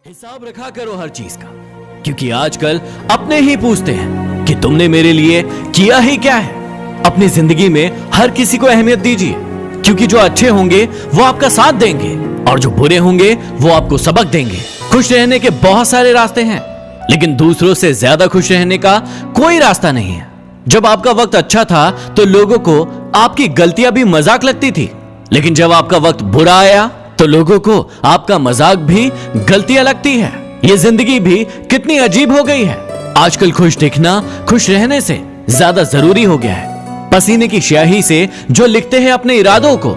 हिसाब रखा करो हर चीज का, क्योंकि आजकल अपने ही पूछते हैं कि तुमने मेरे लिए किया ही क्या है। अपनी जिंदगी में हर किसी को अहमियत दीजिए, क्योंकि जो अच्छे होंगे वो आपका साथ देंगे और जो बुरे होंगे वो आपको सबक देंगे। खुश रहने के बहुत सारे रास्ते हैं, लेकिन दूसरों से ज्यादा खुश रहने का कोई रास्ता नहीं है। जब आपका वक्त अच्छा था तो लोगों को आपकी गलतियां भी मजाक लगती थी, लेकिन जब आपका वक्त बुरा आया तो लोगों को आपका मजाक भी गलतियां लगती है। ये जिंदगी भी कितनी अजीब हो गई है। आजकल खुश दिखना खुश रहने से ज्यादा जरूरी हो गया है। पसीने की स्याही से जो लिखते हैं अपने इरादों को,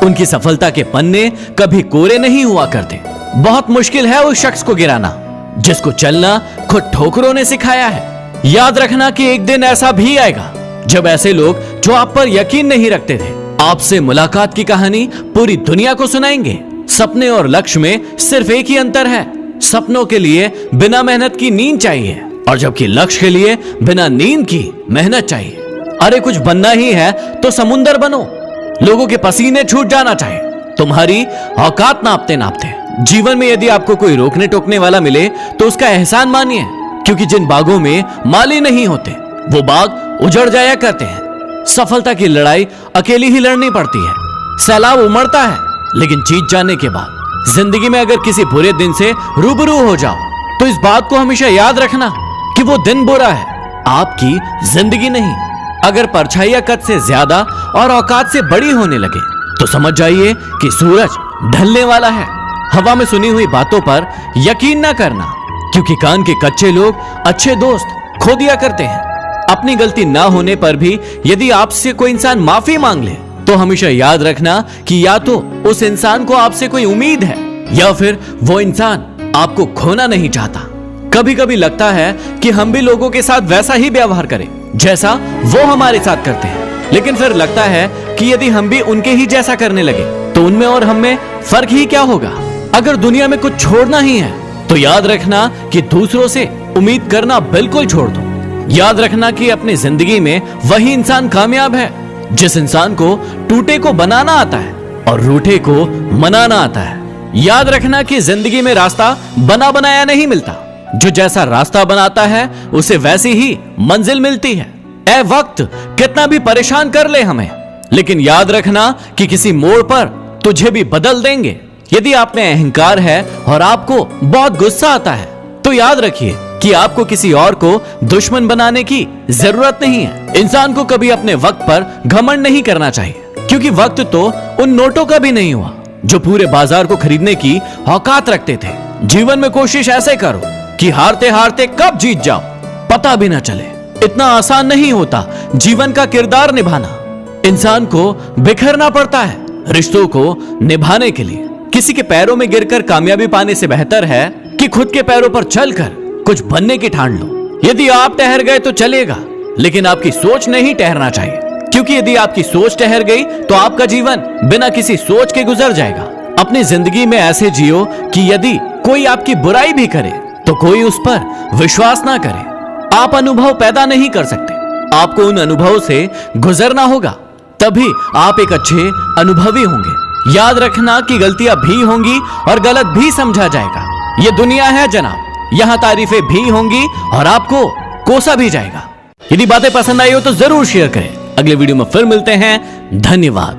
उनकी सफलता के पन्ने कभी कोरे नहीं हुआ करते। बहुत मुश्किल है उस शख्स को गिराना जिसको चलना खुद ठोकरों ने सिखाया है। याद रखना कि एक दिन ऐसा भी आएगा जब ऐसे लोग जो आप पर यकीन नहीं रखते थे, आपसे मुलाकात की कहानी पूरी दुनिया को सुनाएंगे। सपने और लक्ष्य में सिर्फ एक ही अंतर है, सपनों के लिए बिना मेहनत की नींद चाहिए और जबकि लक्ष्य के लिए बिना नींद की मेहनत चाहिए। अरे कुछ बनना ही है तो समुंदर बनो। लोगों के पसीने छूट जाना चाहिए तुम्हारी औकात नापते नापते। जीवन में यदि आपको कोई रोकने टोकने वाला मिले तो उसका एहसान मानिए, क्योंकि जिन बागों में माली नहीं होते वो बाग उजड़ जाया करते हैं। सफलता की लड़ाई अकेली ही लड़नी पड़ती है। सैलाब उमड़ता है, लेकिन जीत जाने के बाद जिंदगी में अगर किसी बुरे दिन से रूबरू हो जाओ तो इस बात को हमेशा याद रखना कि वो दिन बुरा है, आपकी जिंदगी नहीं। अगर परछाइयां कद से ज्यादा और औकात से बड़ी होने लगे तो समझ जाइए कि सूरज ढलने वाला है। हवा में सुनी हुई बातों पर यकीन ना करना, क्योंकि कान के कच्चे लोग अच्छे दोस्त खो दिया करते हैं। अपनी गलती ना होने पर भी यदि आपसे कोई इंसान माफी मांग ले तो हमेशा याद रखना कि या तो उस इंसान को आपसे कोई उम्मीद है या फिर वो इंसान आपको खोना नहीं चाहता। कभी कभी लगता है कि हम भी लोगों के साथ वैसा ही व्यवहार करें जैसा वो हमारे साथ करते हैं, लेकिन फिर लगता है कि यदि हम भी उनके ही जैसा करने लगे तो उनमें और हम में फर्क ही क्या होगा। अगर दुनिया में कुछ छोड़ना ही है तो याद रखना कि दूसरों से उम्मीद करना बिल्कुल छोड़ दो। याद रखना कि अपनी जिंदगी में वही इंसान कामयाब है जिस इंसान को टूटे को बनाना आता है और रूठे को मनाना आता है। याद रखना कि जिंदगी में रास्ता बना बनाया नहीं मिलता, जो जैसा रास्ता बनाता है उसे वैसी ही मंजिल मिलती है। ऐ वक्त कितना भी परेशान कर ले हमें, लेकिन याद रखना कि किसी मोड़ पर तुझे भी बदल देंगे। यदि आप में अहंकार है और आपको बहुत गुस्सा आता है तो याद रखिए कि आपको किसी और को दुश्मन बनाने की जरूरत नहीं है। इंसान को कभी अपने वक्त पर घमंड नहीं करना चाहिए, क्योंकि वक्त तो उन नोटों का भी नहीं हुआ जो पूरे बाजार को खरीदने की औकात रखते थे। जीवन में कोशिश ऐसे करो कि हारते हारते कब जीत जाओ पता भी ना चले। इतना आसान नहीं होता जीवन का किरदार निभाना। इंसान को बिखरना पड़ता है रिश्तों को निभाने के लिए। किसी के पैरों में गिरकर कामयाबी पाने से बेहतर है कि खुद के पैरों पर चलकर कुछ बनने की ठान लो। यदि आप ठहर गए तो चलेगा, लेकिन आपकी सोच नहीं ठहरना चाहिए, क्योंकि यदि आपकी सोच ठहर गई तो आपका जीवन बिना किसी सोच के गुजर जाएगा। अपनी जिंदगी में ऐसे जियो कि यदि कोई आपकी बुराई भी करे तो कोई उस पर विश्वास ना करे। आप अनुभव पैदा नहीं कर सकते, आपको उन अनुभवों से गुजरना होगा, तभी आप एक अच्छे अनुभवी होंगे। याद रखना कि गलतियां भी होंगी और गलत भी समझा जाएगा। ये दुनिया है जनाब, यहाँ तारीफें भी होंगी और आपको कोसा भी जाएगा। यदि बातें पसंद आई हो तो जरूर शेयर करें। अगले वीडियो में फिर मिलते हैं। धन्यवाद।